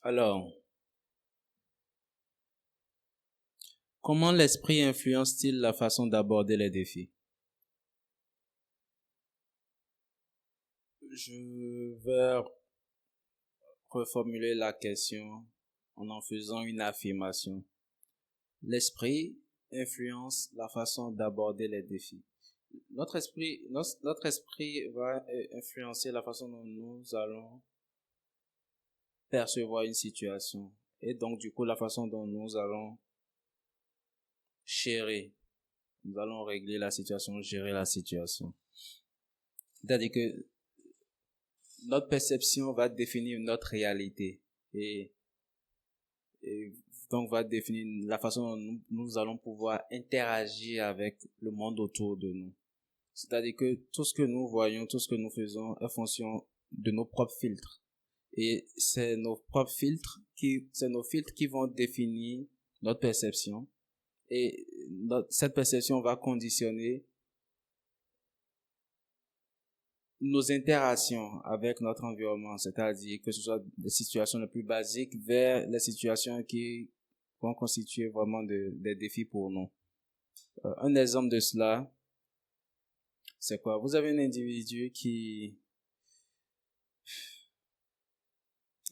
Alors, comment l'esprit influence-t-il la façon d'aborder les défis? Je vais reformuler la question en faisant une affirmation. L'esprit influence la façon d'aborder les défis. Notre esprit va influencer la façon dont nous allons percevoir une situation et donc du coup la façon dont nous allons gérer, nous allons régler la situation, gérer la situation. C'est-à-dire que notre perception va définir notre réalité et, et donc va définir la façon dont nous allons pouvoir interagir avec le monde autour de nous. C'est-à-dire que tout ce que nous voyons, tout ce que nous faisons est fonction de nos propres filtres. Et c'est nos propres filtres c'est nos filtres qui vont définir notre perception. Et cette perception va conditionner nos interactions avec notre environnement, c'est-à-dire que ce soit des situations les plus basiques vers les situations qui vont constituer vraiment des défis pour nous. Un exemple de cela, c'est quoi? Vous avez un individu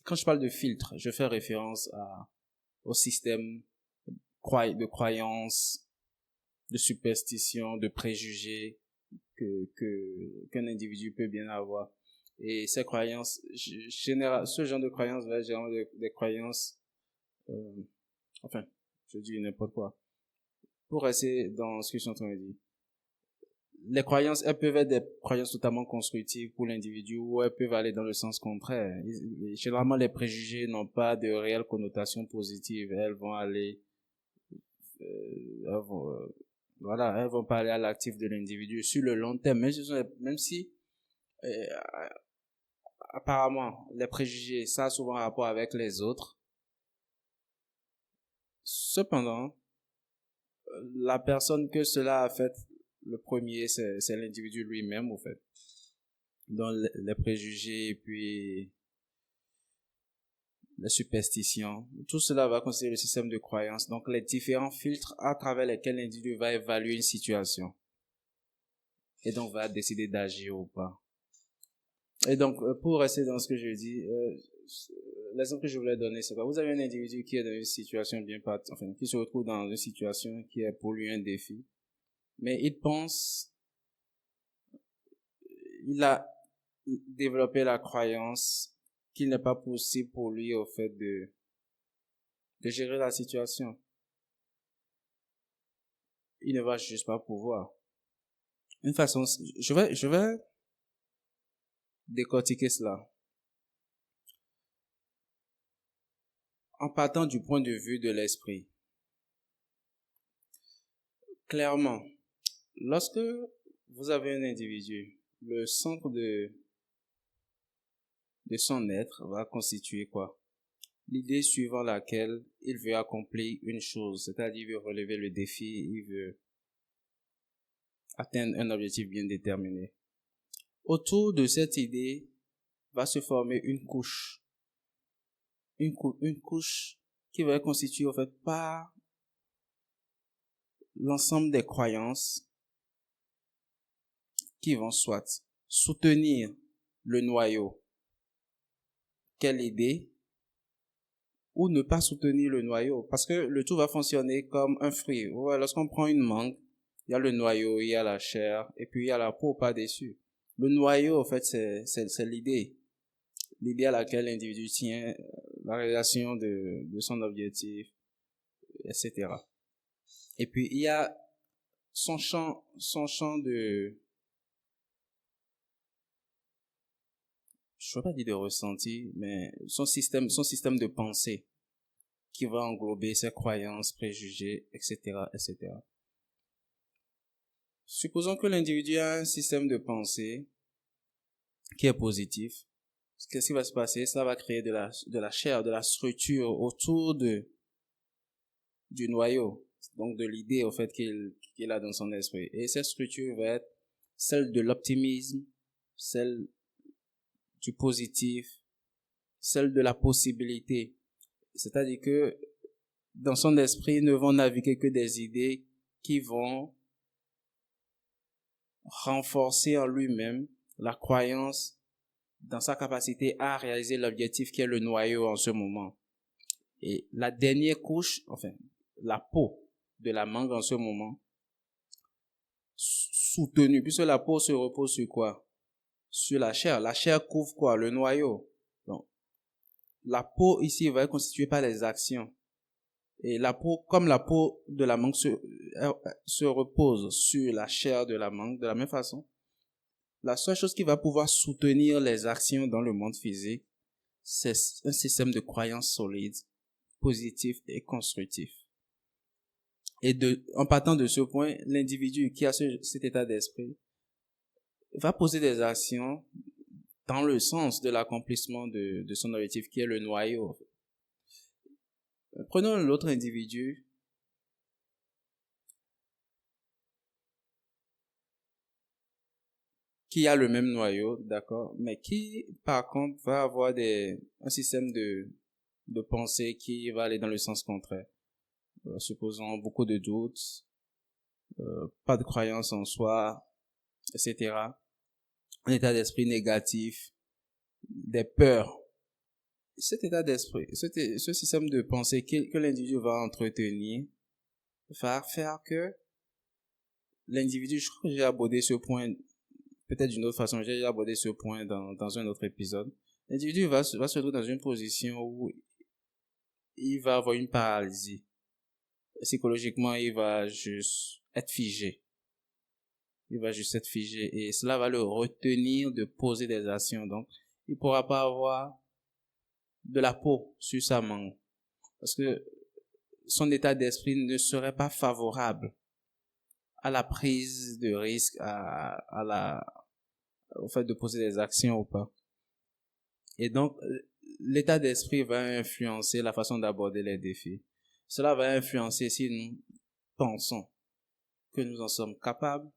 quand je parle de filtre, je fais référence au système de croyances, de superstitions, de préjugés qu'un individu peut bien avoir. Et ces croyances, ce genre de croyances va être généralement des croyances, euh, enfin, je dis n'importe quoi. Pour rester dans ce que je suis en train de dire, les croyances, elles peuvent être des croyances totalement constructives pour l'individu ou elles peuvent aller dans le sens contraire. Généralement, les préjugés n'ont pas de réelle connotation positive. Elles vont aller, elles vont, voilà, elles vont pas aller à l'actif de l'individu sur le long terme. Même si euh, apparemment, les préjugés, ça a souvent rapport avec les autres. Cependant, la personne que cela a fait le premier, c'est l'individu lui-même, au fait. Donc, les préjugés et puis les superstitions, tout cela va constituer le système de croyance. Donc, les différents filtres à travers lesquels l'individu va évaluer une situation. Et donc, va décider d'agir ou pas. Et donc, pour rester dans ce que je dis, l'exemple que je voulais donner, c'est quoi? Vous avez un individu qui est dans une situation qui se retrouve dans une situation qui est pour lui un défi, mais il a développé la croyance qu'il n'est pas possible pour lui, au fait, de gérer la situation. Il ne va juste pas pouvoir. Une façon, je vais décortiquer cela. En partant du point de vue de l'esprit. Clairement, lorsque vous avez un individu, le centre de son être va constituer quoi? L'idée suivant laquelle il veut accomplir une chose, c'est-à-dire il veut relever le défi, il veut atteindre un objectif bien déterminé. Autour de cette idée va se former une couche. Une couche qui va être constituée en fait par l'ensemble des croyances qui vont soit soutenir le noyau, quelle idée, ou ne pas soutenir le noyau, parce que le tout va fonctionner comme un fruit. Ouais, lorsqu'on prend une mangue, il y a le noyau, il y a la chair, et puis il y a la peau par-dessus. Le noyau, en fait, c'est l'idée à laquelle l'individu tient, la réalisation de son objectif, etc. Et puis il y a son champ de, je ne veux pas dire de ressenti, mais son système de pensée qui va englober ses croyances, préjugés, etc., etc. Supposons que l'individu a un système de pensée qui est positif. Qu'est-ce qui va se passer? Ça va créer de la chair, de la structure autour du noyau, donc de l'idée au fait qu'il a dans son esprit. Et cette structure va être celle de l'optimisme, celle du positif, celle de la possibilité. C'est-à-dire que dans son esprit ne vont naviguer que des idées qui vont renforcer en lui-même la croyance dans sa capacité à réaliser l'objectif qui est le noyau en ce moment. Et la dernière couche, enfin, la peau de la mangue en ce moment, soutenue, puisque la peau se repose sur quoi? Sur la chair. La chair couvre quoi? Le noyau. Donc, la peau ici va être constituée par les actions. Et la peau, comme la peau de la mangue se repose sur la chair de la mangue, de la même façon, la seule chose qui va pouvoir soutenir les actions dans le monde physique, c'est un système de croyances solides, positif et constructif. Et en partant de ce point, l'individu qui a cet état d'esprit va poser des actions dans le sens de l'accomplissement de son objectif qui est le noyau. Prenons l'autre individu qui a le même noyau, d'accord, mais qui, par contre, va avoir un système de pensée qui va aller dans le sens contraire. Supposons beaucoup de doutes, pas de croyance en soi, etc. Un état d'esprit négatif, des peurs. Cet état d'esprit, ce système de pensée que l'individu va entretenir, va faire que l'individu, je crois que j'ai abordé ce point, peut-être d'une autre façon, j'ai abordé ce point dans un autre épisode. L'individu va se trouver dans une position où il va avoir une paralysie. Psychologiquement, il va juste être figé. Il va juste être figé et cela va le retenir de poser des actions. Donc, il ne pourra pas avoir de la peau sur sa mangue parce que son état d'esprit ne serait pas favorable à la prise de risque, au fait de poser des actions ou pas. Et donc, l'état d'esprit va influencer la façon d'aborder les défis. Cela va influencer si nous pensons que nous en sommes capables,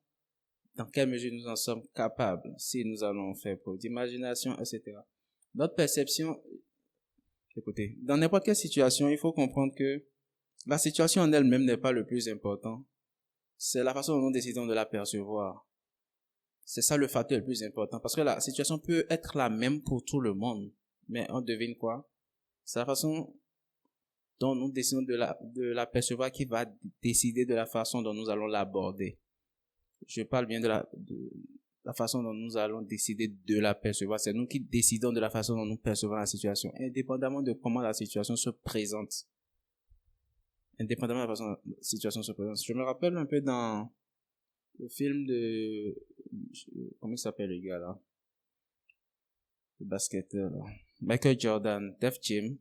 dans quelle mesure nous en sommes capables, si nous allons faire preuve d'imagination, etc. Notre perception, écoutez, dans n'importe quelle situation, il faut comprendre que la situation en elle-même n'est pas le plus important. C'est la façon dont nous décidons de la percevoir. C'est ça le facteur le plus important. Parce que la situation peut être la même pour tout le monde. Mais on devine quoi? C'est la façon dont nous décidons de la percevoir qui va décider de la façon dont nous allons l'aborder. Je parle bien de la façon dont nous allons décider de la percevoir. C'est nous qui décidons de la façon dont nous percevons la situation, indépendamment de comment la situation se présente. Indépendamment de la façon dont la situation se présente. Je me rappelle un peu dans le film comment il s'appelle le gars là? Le basketteur là. Michael Jordan, Def Jam.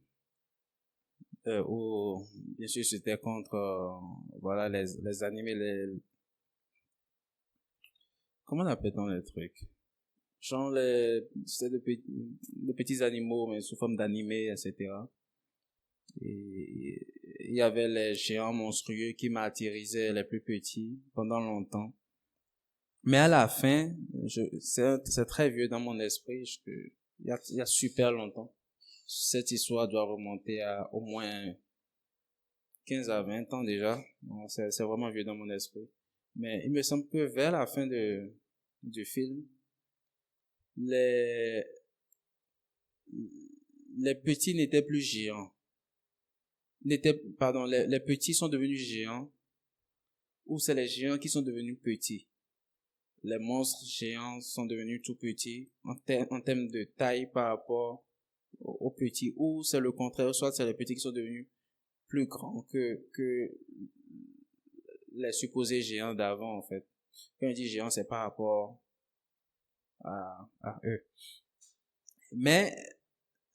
Où, bien sûr, c'était contre, voilà, les animés, comment on appelle-t-on les trucs? Genre c'était des petits animaux, mais sous forme d'animés, etc. Et il y avait les géants monstrueux qui martyrisaient les plus petits pendant longtemps. Mais à la fin, c'est très vieux dans mon esprit, il y a super longtemps. Cette histoire doit remonter à au moins 15 à 20 ans déjà. C'est vraiment vieux dans mon esprit. Mais il me semble que vers la fin du film, les petits n'étaient plus géants. Pardon, les petits sont devenus géants, ou c'est les géants qui sont devenus petits. Les monstres géants sont devenus tout petits en termes de taille par rapport aux petits, ou c'est le contraire, soit c'est les petits qui sont devenus plus grands que les supposés géants d'avant, en fait. Quand on dit géant, c'est par rapport à eux. Mais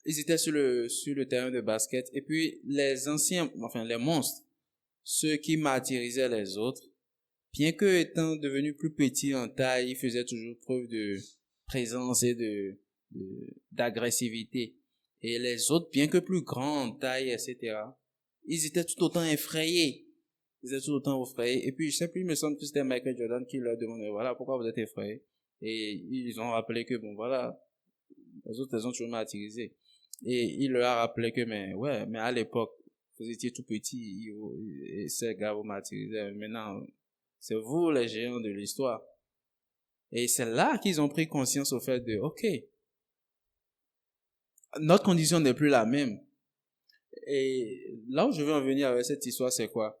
ils étaient sur le terrain de basket, et puis les anciens, enfin les monstres, ceux qui martyrisaient les autres, bien que étant devenus plus petits en taille, ils faisaient toujours preuve de présence et d'agressivité. Et les autres, bien que plus grands en taille, etc., ils étaient tout autant effrayés. Ils étaient tout autant effrayés. Et puis, je sais plus, il me semble que c'était Michael Jordan qui leur demandait, voilà, pourquoi vous êtes effrayés? Et ils ont rappelé que, bon, voilà, les autres, elles ont toujours martyrisé. Et il leur a rappelé que, mais ouais, mais à l'époque, vous étiez tout petit et ces gars vous martyrisaient. Maintenant, c'est vous les géants de l'histoire. Et c'est là qu'ils ont pris conscience au fait de, OK, notre condition n'est plus la même. Et là où je veux en venir avec cette histoire, c'est quoi?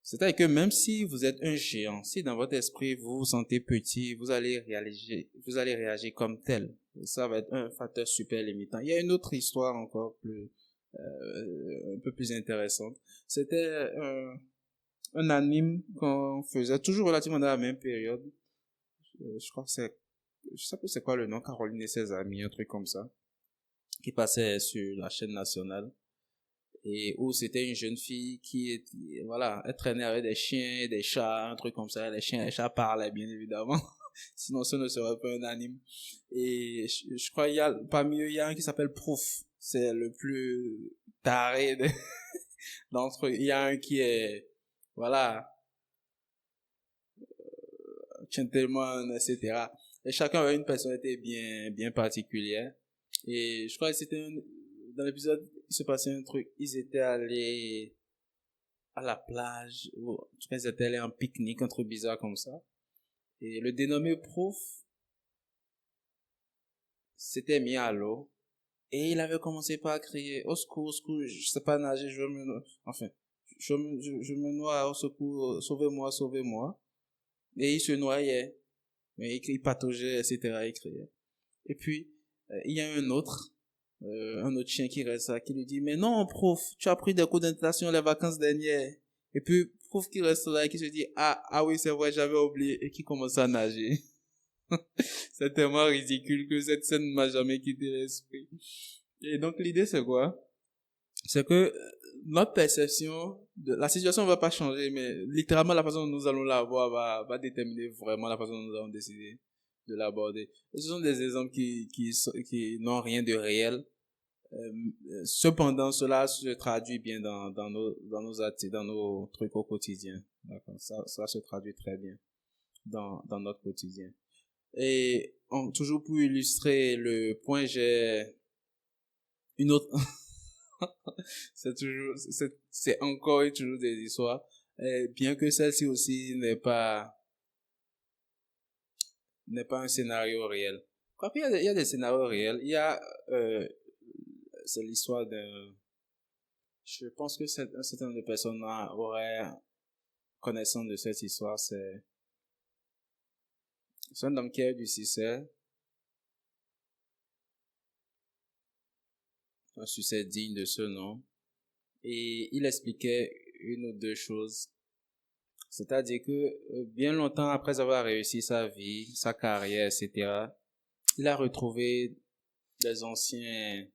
C'est-à-dire que même si vous êtes un géant, si dans votre esprit vous vous sentez petit, vous allez réagir comme tel. Ça va être un facteur super limitant. Il y a une autre histoire encore un peu plus intéressante. C'était un anime qu'on faisait toujours relativement dans la même période. Je crois que je sais pas c'est quoi le nom, Caroline et ses amis, un truc comme ça, qui passait sur la chaîne nationale. Et où c'était une jeune fille voilà, elle traînait avec des chiens et des chats, un truc comme ça. Les chiens et les chats parlaient, bien évidemment. Sinon, ce ne serait pas un anime. Et je crois parmi eux, il y a un qui s'appelle Proof. C'est le plus taré d'entre eux. Il y a un qui est, voilà, gentleman, etc. Et chacun avait une personnalité bien particulière. Et je crois que dans l'épisode, il se passait un truc. Ils étaient allés à la plage, ou en tout cas, ils étaient allés en pique-nique, un truc bizarre comme ça. Et le dénommé prof s'était mis à l'eau et il avait commencé par crier au secours, je sais pas nager, enfin, je me noie, au secours, sauvez-moi, sauvez-moi. Et il se noyait, mais il pataugeait, etc., il criait. Et puis, il y a un autre chien qui reste là, qui lui dit, mais non, prof, tu as pris des cours de natation les vacances dernières. Et puis, prof qui reste là et qui se dit, ah oui, c'est vrai, j'avais oublié, et qui commence à nager. C'est tellement ridicule que cette scène ne m'a jamais quitté l'esprit. Et donc, l'idée, c'est quoi? C'est que notre perception de la situation ne va pas changer, mais littéralement, la façon dont nous allons la voir va déterminer vraiment la façon dont nous allons décider de l'aborder. Ce sont des exemples qui n'ont rien de réel. Cependant, cela se traduit bien dans nos trucs au quotidien. D'accord. Ça se traduit très bien dans notre quotidien. Et toujours pour illustrer le point, j'ai une autre, c'est encore et toujours des histoires, bien que celle-ci aussi n'est pas un scénario réel. Quoi, il y a des scénarios réels. Euh, c'est l'histoire je pense que un certain nombre de personnes auraient connaissance de cette histoire. C'est un homme qui a eu du succès, un succès digne de ce nom. Et il expliquait une ou deux choses. C'est-à-dire que bien longtemps après avoir réussi sa vie, sa carrière, etc., il a retrouvé des anciens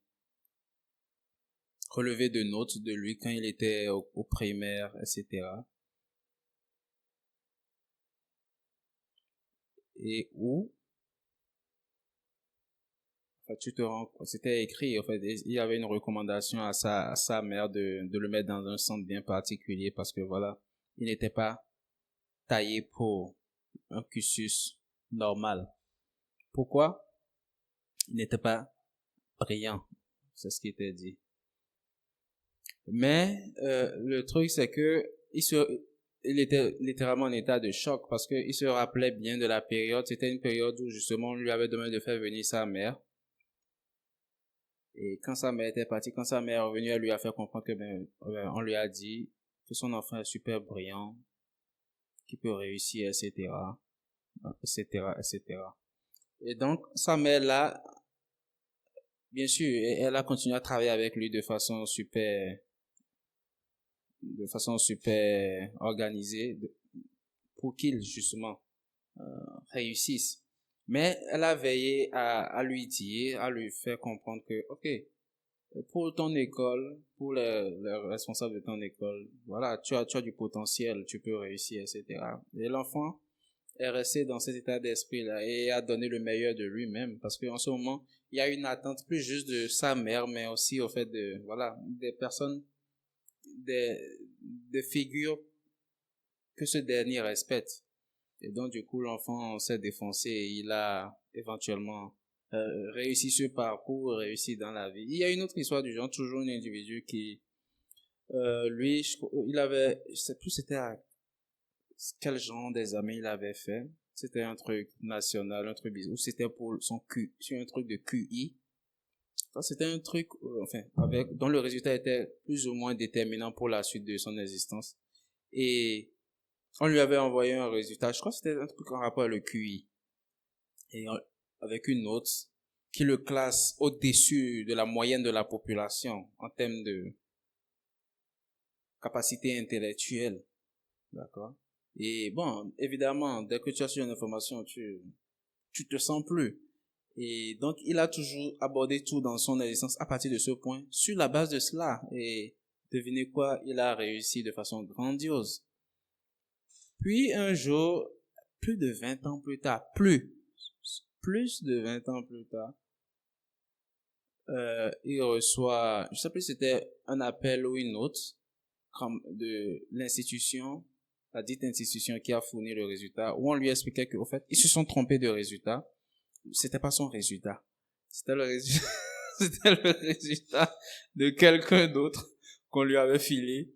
relevés de notes de lui quand il était au primaire, etc. Et où, enfin, c'était écrit, en fait, il y avait une recommandation à sa mère de le mettre dans un centre bien particulier parce que voilà, il n'était pas taillé pour un cursus normal. Pourquoi? Il n'était pas brillant. C'est ce qui était dit. Mais le truc, c'est que il était littéralement en état de choc parce qu'il se rappelait bien de la période. C'était une période où justement on lui avait demandé de faire venir sa mère. Et quand sa mère était partie, quand sa mère est revenue, elle lui a fait comprendre que on lui a dit que son enfant est super brillant, qu'il peut réussir, etc., etc., etc. Et donc sa mère là, bien sûr, elle a continué à travailler avec lui de façon super organisée pour qu'il justement réussisse. Mais elle a veillé à lui dire, à lui faire comprendre que, ok, pour ton école, pour les responsables de ton école, voilà, tu as du potentiel, tu peux réussir, etc. Et l'enfant est resté dans cet état d'esprit-là et a donné le meilleur de lui-même parce qu'en ce moment, il y a une attente plus juste de sa mère, mais aussi au fait de, voilà, des personnes, des, des figures que ce dernier respecte. Et donc, du coup, l'enfant s'est défoncé et il a éventuellement réussit ce parcours, réussit dans la vie. Il y a une autre histoire du genre, toujours un individu qui, lui, il avait, je sais plus c'était à quel genre d'examen il avait fait. C'était un truc national, un truc bizarre, ou c'était pour son Q, sur un truc de QI. Ça, c'était un truc, enfin, dont le résultat était plus ou moins déterminant pour la suite de son existence. Et on lui avait envoyé un résultat, je crois que c'était un truc en rapport avec le QI. Et avec une note qui le classe au-dessus de la moyenne de la population en termes de capacité intellectuelle. D'accord? Et bon, évidemment, dès que tu as su une information, tu te sens plus. Et donc, il a toujours abordé tout dans son existence à partir de ce point, sur la base de cela. Et devinez quoi, il a réussi de façon grandiose. Puis un jour, plus de 20 ans plus tard, plus de 20 ans plus tard, il reçoit, je sais plus si c'était un appel ou une note de l'institution, la dite institution qui a fourni le résultat, où on lui expliquait qu'au fait, ils se sont trompés de résultat. C'était pas son résultat. C'était le résultat, c'était le résultat de quelqu'un d'autre qu'on lui avait filé.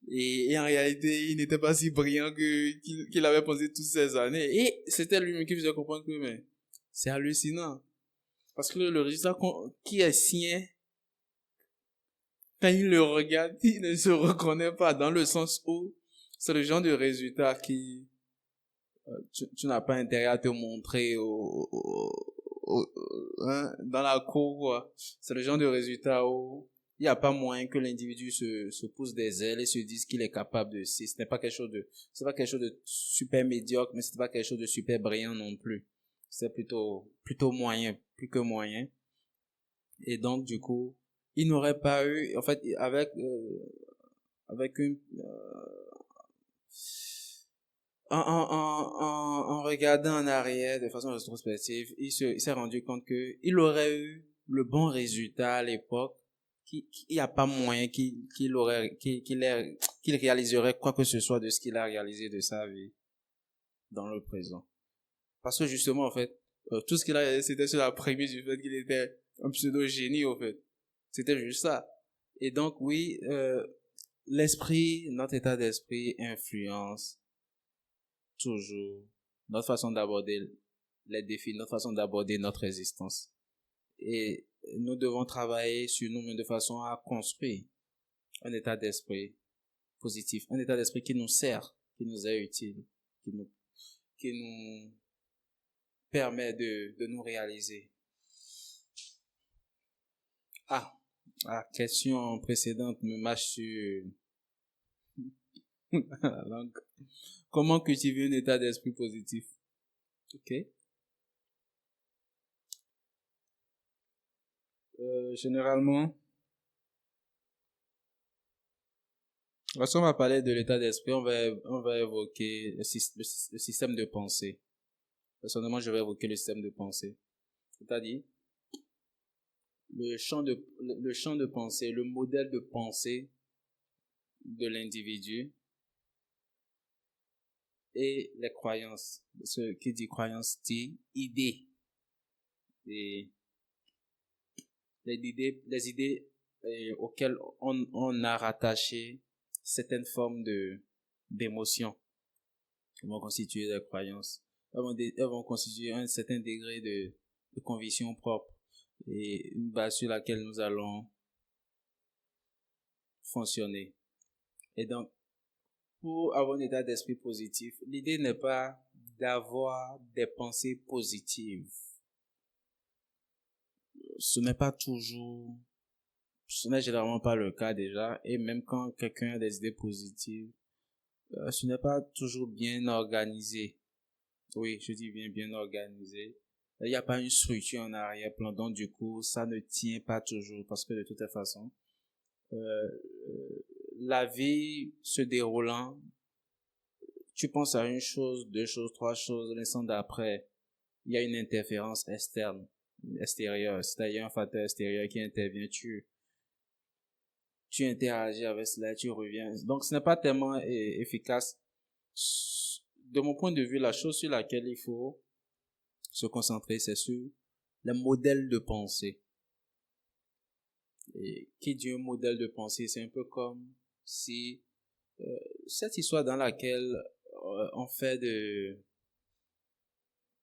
Et en réalité, il n'était pas si brillant qu'il avait pensé toutes ces années. Et c'était lui-même qui faisait comprendre que, mais, c'est hallucinant. Parce que le résultat qui est sien, quand il le regarde, il ne se reconnaît pas, dans le sens où c'est le genre de résultat qui, tu n'as pas intérêt à te montrer dans la cour, quoi. C'est le genre de résultat où il n'y a pas moyen que l'individu se pousse des ailes et se dise qu'il est capable de ce n'est pas quelque chose de, c'est pas quelque chose de super médiocre, mais c'est pas quelque chose de super brillant non plus. C'est plutôt moyen, plus que moyen. Et donc, du coup, il n'aurait pas eu, en fait, avec une, en regardant en arrière de façon rétrospective, il s'est rendu compte que il aurait eu le bon résultat à l'époque, qu'il n'y a pas moyen qu'il réaliserait quoi que ce soit de ce qu'il a réalisé de sa vie dans le présent. Parce que justement, en fait, tout ce qu'il a réalisé, c'était sur la prémisse du fait qu'il était un pseudo-génie, en fait. C'était juste ça. Et donc, oui, notre état d'esprit influence toujours notre façon d'aborder les défis, notre façon d'aborder notre existence. Et nous devons travailler sur nous-mêmes de façon à construire un état d'esprit positif, un état d'esprit qui nous sert, qui nous est utile, qui nous permet de nous réaliser. La question précédente me mâche sur la langue. Comment cultiver un état d'esprit positif? Ok. Généralement, lorsqu'on va parler de l'état d'esprit, on va évoquer le système de pensée. Personnellement, je vais évoquer le système de pensée. C'est-à-dire, le champ de pensée, le modèle de pensée de l'individu et les croyances. Ce qui dit croyance dit idée. Et les idées auxquelles on a rattaché certaines formes d'émotions vont constituer des croyances. Elles vont constituer un certain degré de conviction propre et une base sur laquelle nous allons fonctionner. Et donc, pour avoir un état d'esprit positif, l'idée n'est pas d'avoir des pensées positives. Ce n'est généralement pas le cas déjà, et même quand quelqu'un a des idées positives, ce n'est pas toujours bien organisé. Oui, je dis bien organisé. Il n'y a pas une structure en arrière-plan, donc du coup, ça ne tient pas toujours, parce que de toute façon, euh, la vie se déroulant, tu penses à une chose, deux choses, trois choses, l'instant d'après, il y a une interférence extérieure, c'est-à-dire un facteur extérieur qui intervient, tu interagis avec cela, tu reviens. Donc, ce n'est pas tellement efficace. De mon point de vue, la chose sur laquelle il faut se concentrer, c'est sur les modèles de pensée. Et qui dit un modèle de pensée, c'est un peu comme si cette histoire dans laquelle on fait de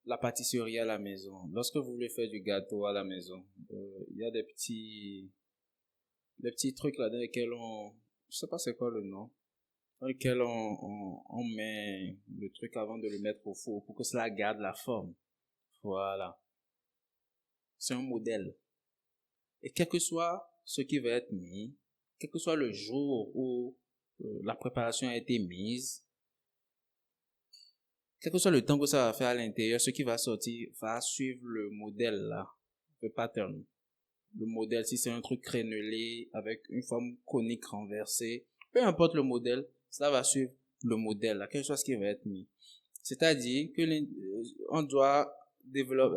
la pâtisserie à la maison. Lorsque vous voulez faire du gâteau à la maison, il y a des petits trucs là dans lesquels je sais pas c'est quoi le nom, dans lesquels on met le truc avant de le mettre au four pour que cela garde la forme. Voilà. C'est un modèle. Et quel que soit ce qui va être mis, quel que soit le jour où la préparation a été mise, quel que soit le temps que ça va faire à l'intérieur, ce qui va sortir va suivre le modèle là, le pattern. Le modèle, si c'est un truc crénelé avec une forme conique renversée, peu importe le modèle, ça va suivre le modèle là, quel que soit ce qui va être mis. C'est-à-dire que on doit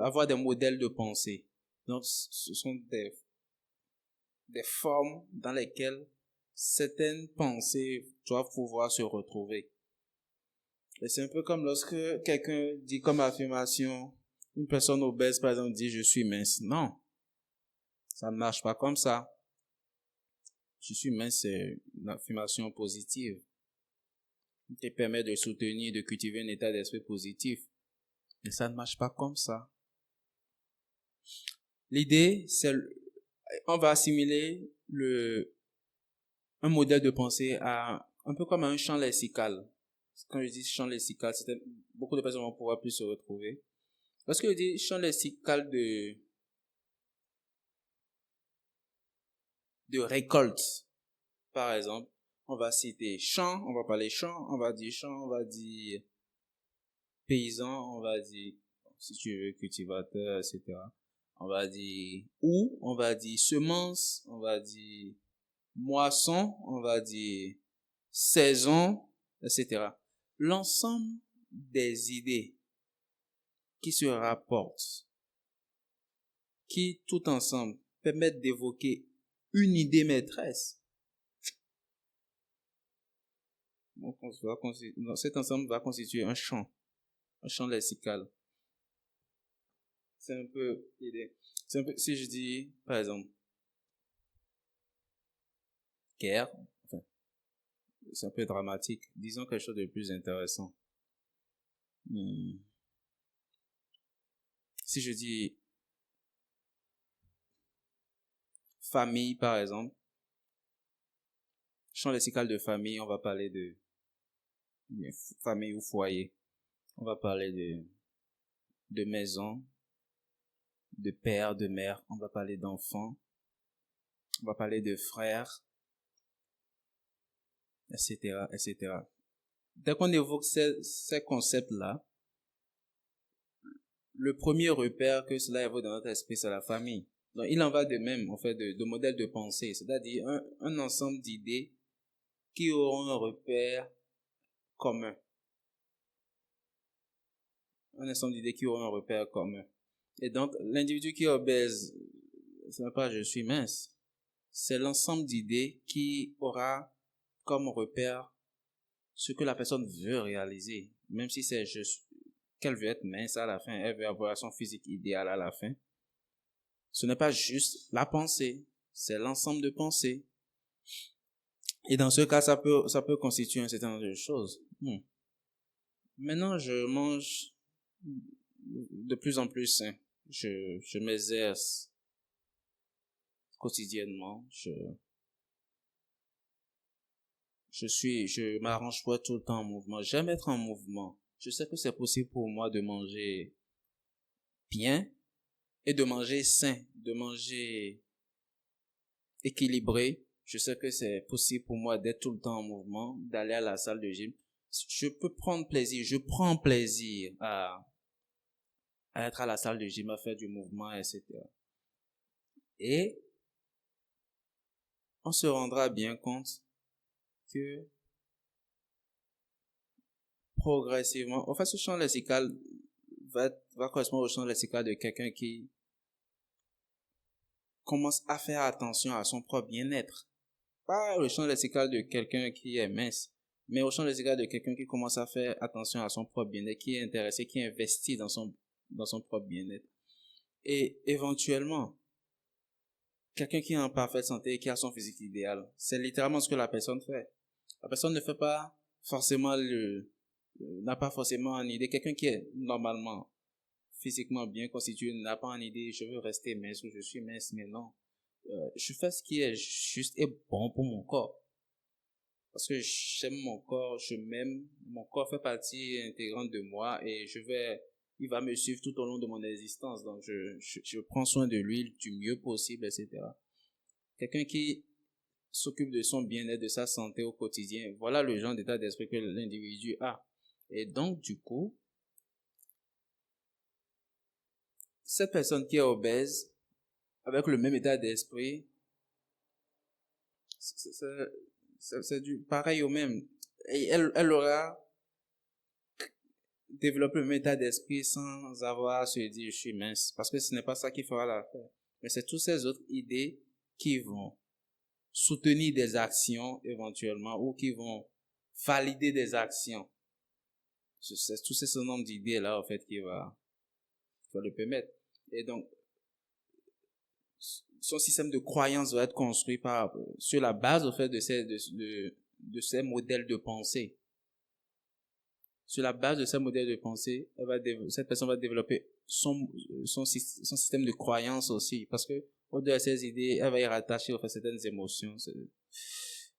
avoir des modèles de pensée. Donc, ce sont des formes dans lesquelles certaines pensées doivent pouvoir se retrouver. Et c'est un peu comme lorsque quelqu'un dit comme affirmation, une personne obèse par exemple dit je suis mince. Non, ça ne marche pas comme ça. Je suis mince, c'est une affirmation positive qui permet de soutenir, de cultiver un état d'esprit positif. Mais ça ne marche pas comme ça. L'idée, c'est on va assimiler un modèle de pensée à un peu comme un champ lexical. Quand je dis champ lexical, beaucoup de personnes vont pouvoir plus se retrouver. Lorsque je dis champ lexical de récolte, par exemple, on va citer champ, on va parler champ, on va dire paysan, on va dire, si tu veux, cultivateur, etc. On va dire on va dire semence, on va dire moisson, on va dire saison, etc. L'ensemble des idées qui se rapportent, qui tout ensemble permettent d'évoquer une idée maîtresse. Donc, cet ensemble va constituer un champ lexical. C'est un peu l'idée. C'est un peu, si je dis, par exemple, guerre, enfin, c'est un peu dramatique. Disons quelque chose de plus intéressant. Si je dis famille, par exemple, champ lexical de famille, on va parler de famille ou foyer. On va parler de maison, de père, de mère. On va parler d'enfants. On va parler de frères, etc., etc. Dès qu'on évoque ces concepts-là, le premier repère que cela évoque dans notre esprit, c'est la famille. Donc, il en va de même, en fait, de modèles de pensée, c'est-à-dire un ensemble d'idées qui auront un repère commun. Un ensemble d'idées qui auront un repère commun. Et donc, l'individu qui est obèse, ce n'est pas je suis mince, c'est l'ensemble d'idées qui aura comme repère ce que la personne veut réaliser. Même si c'est juste qu'elle veut être mince à la fin, elle veut avoir son physique idéal à la fin. Ce n'est pas juste la pensée, c'est l'ensemble de pensées. Et dans ce cas, ça peut constituer un certain nombre de choses. Maintenant, je mange de plus en plus sain. Je m'exerce quotidiennement. Je m'arrange pas tout le temps en mouvement. J'aime être en mouvement. Je sais que c'est possible pour moi de manger bien et de manger sain, de manger équilibré. Je sais que c'est possible pour moi d'être tout le temps en mouvement, d'aller à la salle de gym. Je peux prendre plaisir, je prends plaisir à être à la salle de gym, à faire du mouvement, etc. Et on se rendra bien compte que progressivement, en fait, ce champ lexical va correspondre au champ lexical de quelqu'un qui commence à faire attention à son propre bien-être. Pas le champ lexical de quelqu'un qui est mince, mais au champ lexical de quelqu'un qui commence à faire attention à son propre bien-être, qui est intéressé, qui investit dans son propre bien-être. Et éventuellement, quelqu'un qui est en parfaite santé et qui a son physique idéal, c'est littéralement ce que la personne fait. La personne ne fait pas forcément n'a pas forcément en idée. Quelqu'un qui est normalement physiquement bien constitué n'a pas en idée, je veux rester mince ou je suis mince, mais non. Je fais ce qui est juste et bon pour mon corps. Parce que j'aime mon corps, je m'aime, mon corps fait partie intégrante de moi et il va me suivre tout au long de mon existence. Donc je prends soin de lui du mieux possible, etc. Quelqu'un qui s'occupe de son bien-être, de sa santé au quotidien, voilà le genre d'état d'esprit que l'individu a. Et donc, du coup, cette personne qui est obèse, avec le même état d'esprit, c'est du pareil au même. Et elle aura développer le même état d'esprit sans avoir à se dire je suis mince. Parce que ce n'est pas ça qui fera l'affaire. Mais c'est toutes ces autres idées qui vont soutenir des actions éventuellement ou qui vont valider des actions. C'est tout ce nombre d'idées là en fait qui va le permettre. Et donc, son système de croyance va être construit sur la base au fait de ces modèles de pensée. Sur la base de ce modèle de pensée, cette personne va développer son système de croyance aussi. Parce que, au-delà de ces idées, elle va y rattacher, en fait, certaines émotions.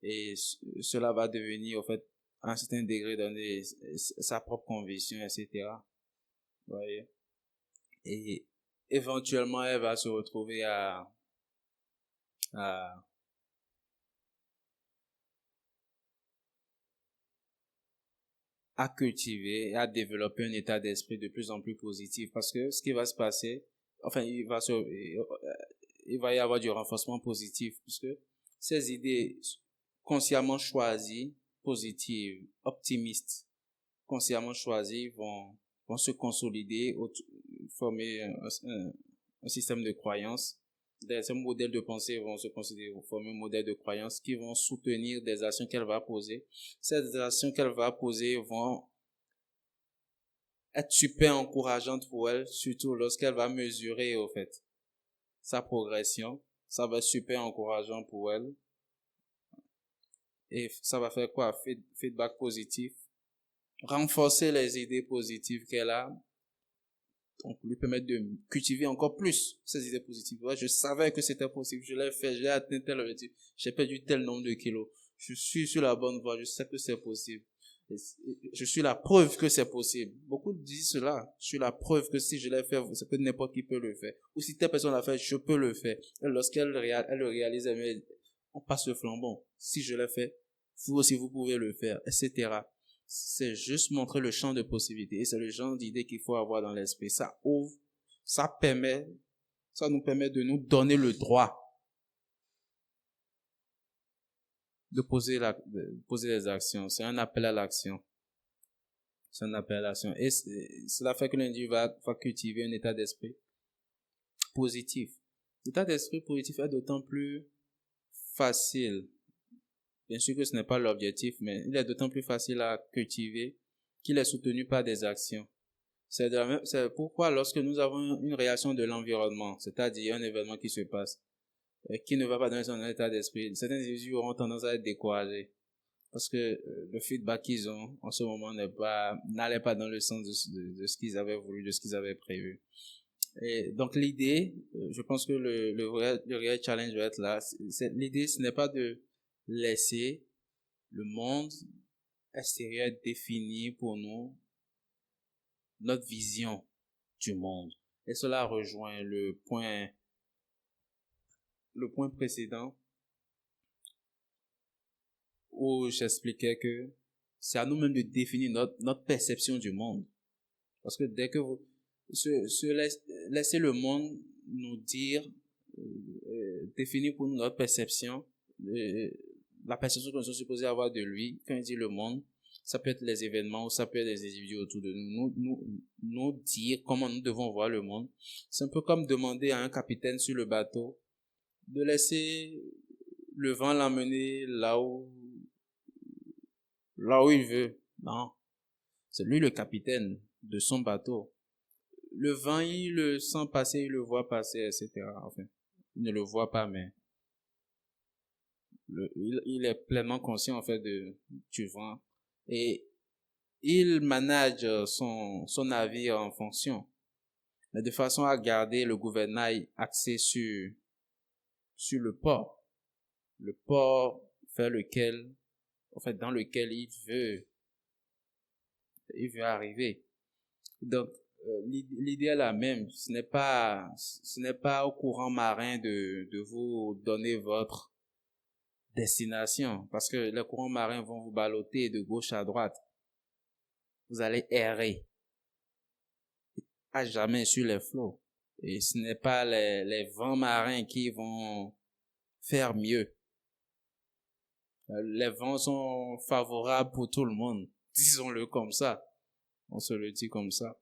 Et cela va devenir, en fait, à un certain degré, donner sa propre conviction, etc. Vous voyez? Et éventuellement, elle va se retrouver à, à cultiver et à développer un état d'esprit de plus en plus positif. Parce que ce qui va se passer, enfin, il va y avoir du renforcement positif, puisque ces idées consciemment choisies, positives, optimistes, consciemment choisies vont se consolider, former un système de croyances. Ces modèles de pensée vont se considérer former un modèle de croyances qui vont soutenir des actions qu'elle va poser. Ces actions qu'elle va poser vont être super encourageantes pour elle, surtout lorsqu'elle va mesurer, au fait, sa progression. Ça va être super encourageant pour elle. Et ça va faire quoi? Feedback positif. Renforcer les idées positives qu'elle a. Donc, lui permettre de cultiver encore plus ces idées positives. Ouais, je savais que c'était possible. Je l'ai fait. J'ai atteint tel objectif. J'ai perdu tel nombre de kilos. Je suis sur la bonne voie. Je sais que c'est possible. Je suis la preuve que c'est possible. Beaucoup disent cela. Je suis la preuve que si je l'ai fait, c'est que n'importe qui peut le faire. Ou si telle personne l'a fait, je peux le faire. Et lorsqu'elle elle le réalise, on passe le flambeau. Si je l'ai fait, vous aussi vous pouvez le faire, etc. C'est juste montrer le champ de possibilités. Et c'est le genre d'idée qu'il faut avoir dans l'esprit. Ça ouvre, ça nous permet de nous donner le droit de poser des actions. C'est un appel à l'action. C'est un appel à l'action. Et cela fait que l'individu va cultiver un état d'esprit positif. L'état d'esprit positif est d'autant plus facile. Bien sûr que ce n'est pas l'objectif, mais il est d'autant plus facile à cultiver qu'il est soutenu par des actions. C'est pourquoi lorsque nous avons une réaction de l'environnement, c'est-à-dire un événement qui se passe, qui ne va pas dans son état d'esprit, certains individus auront tendance à être découragés. Parce que le feedback qu'ils ont en ce moment n'allait pas dans le sens de ce qu'ils avaient voulu, de ce qu'ils avaient prévu. Et donc l'idée, je pense que le réel challenge va être là. L'idée, ce n'est pas de laisser le monde extérieur définir pour nous notre vision du monde. Et cela rejoint le point précédent où j'expliquais que c'est à nous-mêmes de définir notre perception du monde. Parce que dès que vous laissez le monde nous dire, définir pour nous notre perception, la perception que nous sommes supposés avoir de lui, quand il dit le monde, ça peut être les événements ou ça peut être les individus autour de nous dire comment nous devons voir le monde. C'est un peu comme demander à un capitaine sur le bateau de laisser le vent l'emmener là où il veut. Non. C'est lui le capitaine de son bateau. le vent, il le sent passer, il le voit passer, etc. Enfin, il ne le voit pas, mais il est pleinement conscient, en fait, du vent. Et il manage son navire en fonction, mais de façon à garder le gouvernail axé sur le port vers lequel, en fait, dans lequel il veut arriver. Donc, l'idée est la même. Ce n'est pas au courant marin de vous donner votre destination, parce que les courants marins vont vous balloter de gauche à droite. Vous allez errer à jamais sur les flots. Et ce n'est pas les vents marins qui vont faire mieux. Les vents sont favorables pour tout le monde. Disons-le comme ça. On se le dit comme ça.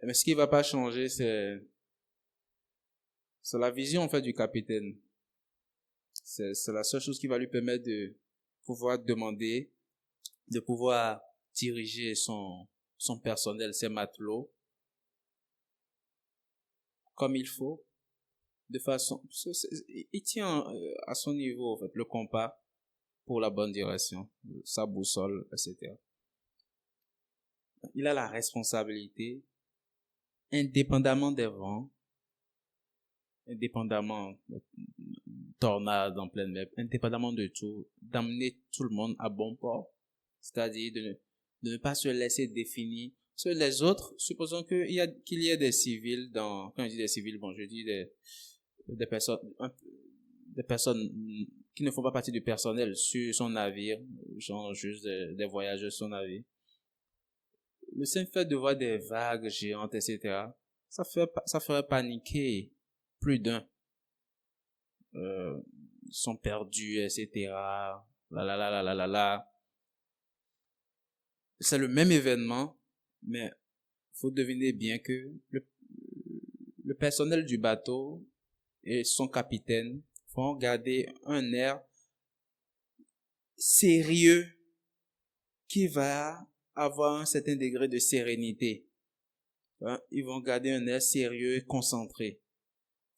Mais ce qui va pas changer, c'est la vision, en fait, du capitaine. C'est la seule chose qui va lui permettre de pouvoir demander, de pouvoir diriger son personnel, ses matelots, comme il faut, de façon, il tient à son niveau, en fait, le compas pour la bonne direction, sa boussole, etc. Il a la responsabilité, indépendamment des vents, indépendamment de tornades en pleine mer, indépendamment de tout, d'amener tout le monde à bon port, c'est-à-dire de ne pas se laisser définir. Parce que les autres, supposons qu'il y ait des civils quand je dis des civils, bon, je dis des personnes, des personnes qui ne font pas partie du personnel sur son navire, genre juste des voyageurs sur son navire. Le simple fait de voir des vagues géantes, etc., ça ferait paniquer plus d'un. Ils sont perdus, etc. Là. C'est le même événement, mais faut deviner bien que le personnel du bateau et son capitaine vont garder un air sérieux qui va avoir un certain degré de sérénité. Hein? Ils vont garder un air sérieux et concentré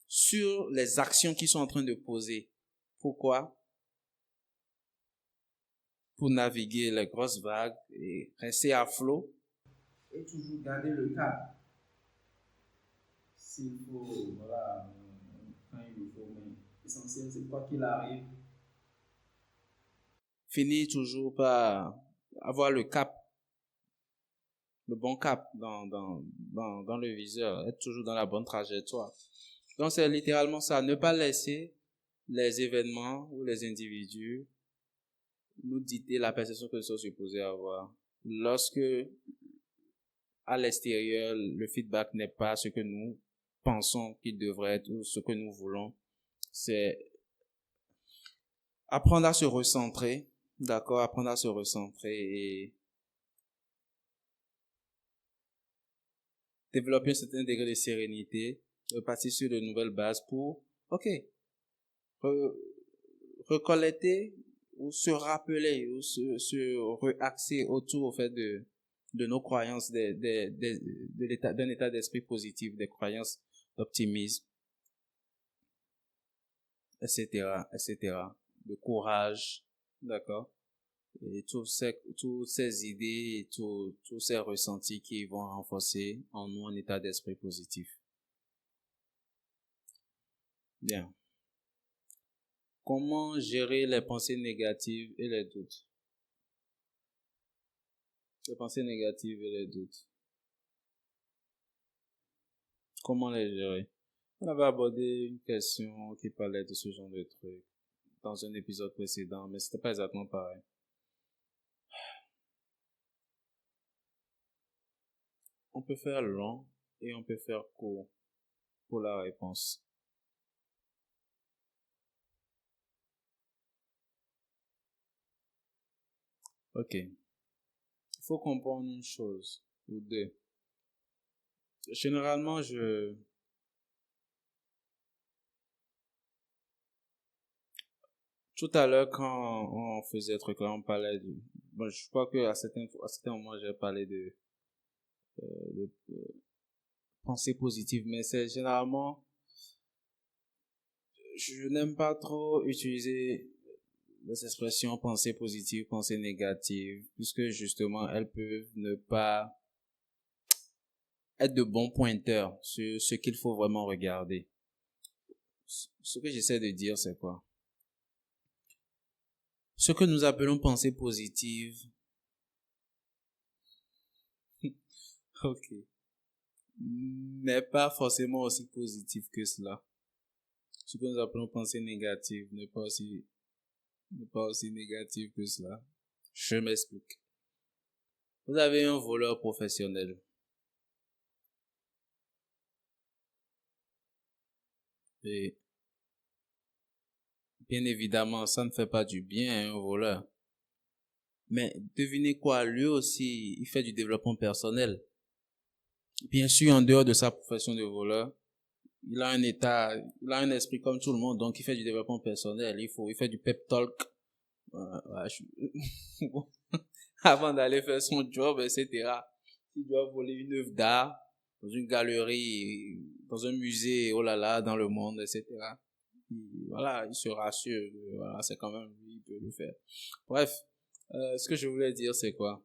sur les actions qu'ils sont en train de poser. Pourquoi? Pour naviguer les grosses vagues et rester à flot et toujours garder le cap. S'il faut, voilà, quand il le faut, mais l'essentiel c'est quoi qu'il arrive, finir toujours par avoir le cap, le bon cap dans le viseur, être toujours dans la bonne trajectoire. Donc c'est littéralement ça, ne pas laisser les événements ou les individus nous dicter la perception que nous sommes supposés avoir. Lorsque à l'extérieur, le feedback n'est pas ce que nous pensons qu'il devrait être ou ce que nous voulons, c'est apprendre à se recentrer, d'accord, apprendre à se recentrer et développer un certain degré de sérénité, repartir sur de nouvelles bases pour, ok, recollecter ou se rappeler ou se reaxer autour, au fait, de nos croyances, d'un état d'esprit positif, des croyances d'optimisme, etc., de courage, d'accord, et toutes ces idées et tous ces ressentis qui vont renforcer en nous un état d'esprit positif. Bien. Comment gérer les pensées négatives et les doutes? Les pensées négatives et les doutes. Comment les gérer? On avait abordé une question qui parlait de ce genre de truc dans un épisode précédent, mais c'était pas exactement pareil. On peut faire long et on peut faire court pour la réponse. Ok. Il faut comprendre une chose ou deux. Généralement, tout à l'heure, quand on faisait truc là, on parlait bon, je crois que à certains moments, j'ai parlé de pensée positive, mais c'est généralement, je n'aime pas trop utiliser les expressions pensée positive, pensée négative, puisque justement, elles peuvent ne pas être de bons pointeurs sur ce qu'il faut vraiment regarder. Ce que j'essaie de dire, c'est quoi? Ce que nous appelons pensée positive, ok, n'est pas forcément aussi positif que cela. Ce que nous appelons pensée négative n'est pas aussi négatif que cela. Je m'explique. Vous avez un voleur professionnel. Et bien évidemment, ça ne fait pas du bien à un voleur. Mais devinez quoi, lui aussi, il fait du développement personnel. Bien sûr, en dehors de sa profession de voleur, il a un esprit comme tout le monde, donc il fait du développement personnel. Il fait du pep talk. Avant d'aller faire son job, etc. Il doit voler une œuvre d'art dans une galerie, dans un musée, oh là là, dans le monde, etc. Voilà, il se rassure, voilà, c'est quand même lui, il peut le faire. Bref, ce que je voulais dire, c'est quoi?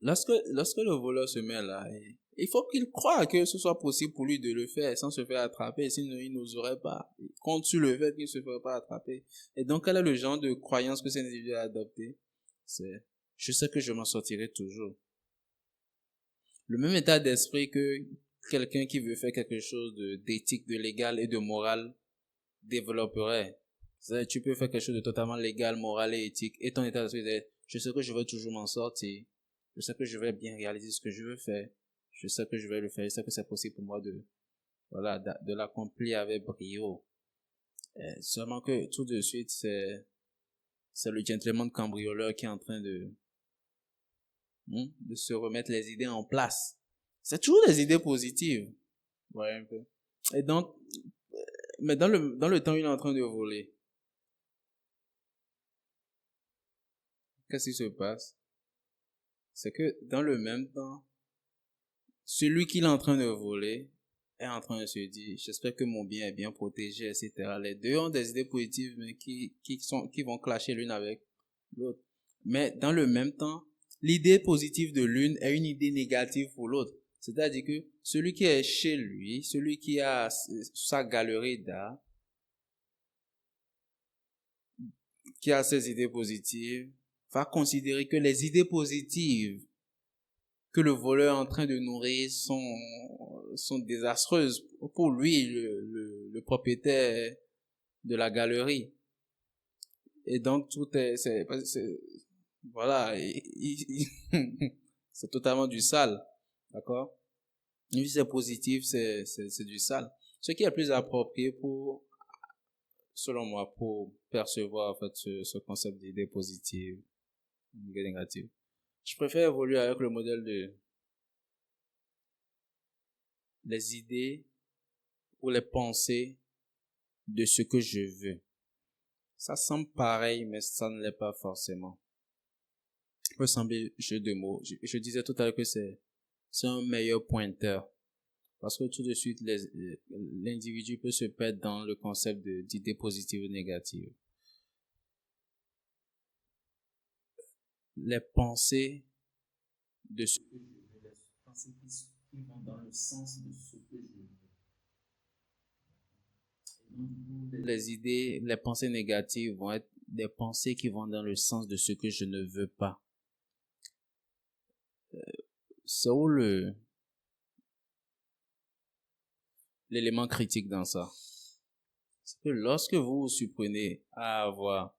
Lorsque le voleur se met là, il faut qu'il croie que ce soit possible pour lui de le faire sans se faire attraper, sinon il n'oserait pas. Il compte sur le fait qu'il ne se ferait pas attraper. Et donc, quel est le genre de croyance que cet individu a adopté? C'est, je sais que je m'en sortirai toujours. Le même état d'esprit que quelqu'un qui veut faire quelque chose d'éthique, de légal et de moral développerait. C'est-à-dire, tu peux faire quelque chose de totalement légal, moral et éthique, et ton état d'esprit est, je sais que je vais toujours m'en sortir. Je sais que je vais bien réaliser ce que je veux faire. Je sais que je vais le faire. Je sais que c'est possible pour moi de l'accomplir avec brio. Seulement que tout de suite, c'est le gentleman cambrioleur qui est en train de se remettre les idées en place. C'est toujours des idées positives. Ouais, un peu. Et donc, mais dans le temps où il est en train de voler, qu'est-ce qui se passe? C'est que dans le même temps, celui qui est en train de voler est en train de se dire, j'espère que mon bien est bien protégé, etc. Les deux ont des idées positives, mais qui vont clasher l'une avec l'autre. Mais dans le même temps, l'idée positive de l'une est une idée négative pour l'autre. C'est-à-dire que celui qui est chez lui, celui qui a sa galerie d'art, qui a ses idées positives, va considérer que les idées positives que le voleur est en train de nourrir sont désastreuses pour lui, le propriétaire de la galerie. Et donc, voilà, c'est totalement du sale. D'accord? Lui, c'est positif, c'est du sale. Ce qui est le plus approprié selon moi, pour percevoir, en fait, ce concept d'idée positive, d'idée négative. Je préfère évoluer avec le modèle les idées ou les pensées de ce que je veux. Ça semble pareil, mais ça ne l'est pas forcément. Ça peut sembler jeu de mots. Je disais tout à l'heure que c'est un meilleur pointeur. Parce que tout de suite, l'individu peut se perdre dans le concept d'idées positives ou négatives. Les pensées de ce que je veux, les pensées qui vont dans le sens de ce que je veux. Les idées, les pensées négatives vont être des pensées qui vont dans le sens de ce que je ne veux pas. C'est où l'élément critique dans ça? C'est que lorsque vous vous surprenez à avoir